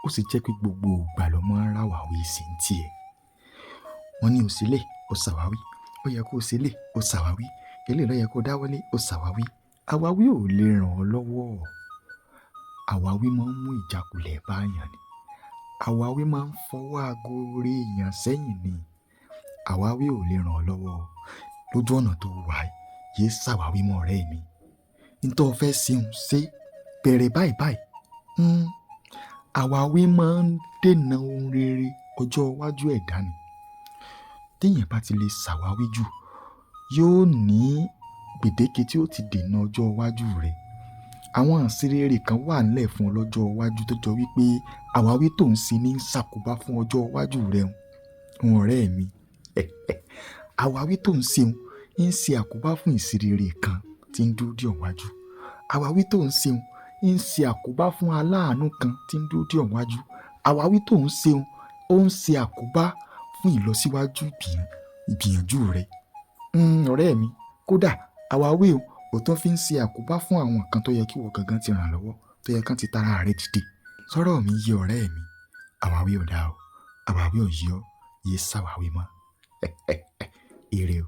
ó sì jẹ́ pé gbogbo ìgbà ló máa ń ráwàwí sí ń tiẹ̀. Wọ́n ní o ṣe lè, o ṣàwáwí, ó yẹ kó o ṣe lè, o ṣàwáwí, eléyìí ló yẹ kó o dáwọ́lé, o ṣàwáwí. Àwáwí ò lè ràn ọ́ lọ́wọ́. Àwáwí máa ń mú ìjákulẹ̀ bá èèyàn ni. Àwáwí máa ń fọwọ́ aago ré èèyàn sẹ́yìn ni. Àwáwí ò lè ràn ọ́ lọ́wọ́. Lójú ọ̀nà tó wà yìí, yé ṣàwáwí mọ́ ọ̀rẹ́ mi. N tó fẹ́ ṣeun ṣe bẹ̀rẹ̀ báyìí báyìí. Àwáwí máa ń dènà ohun rere ọjọ́ iwájú ẹ̀dá ni. Téèyàn bá ti lè ṣàwáwí jù, yóò ní gbèdéke tí ó ti dènà ọjọ́ iwájú rẹ̀. Àwọn àṣírí kan wà nílẹ̀ fún ọ lọ́jọ́ iwájú tó jọ wípé àwáwí tó ń ṣe ní ṣàkóbá fún ọjọ́ iwájú rẹ̀. Ọ̀rẹ́ mi, àwáwí tó ń ṣeun ń ṣe àkóbá fún ìṣírí kan tí ń dúró dè ọ́ wájú. Àwáwí tó ń ṣeun ń ṣe àkóbá fún aláàánú kan tí ń dúró dè ọ́ wájú. Àwáwí tó ń ṣeun ó ń ṣe àkóbá fún ìlọsíwájú ìgbìyànjú rẹ̀. Ọ̀rẹ́ mi, kódà àwáwí ò tún fi ń ṣe àkóbá fún àwọn nǹkan tó yẹ kí wọ́n gangan ti ràn lọ́wọ́, tó yẹ kán ti tara rẹ̀ dìde. Sọ̀rọ̀ mi yé ọ̀rẹ́ mi, àwáwí ò dáa o, àwáwí ò yé ọ, yé ṣàwáwí mọ́. Ire o.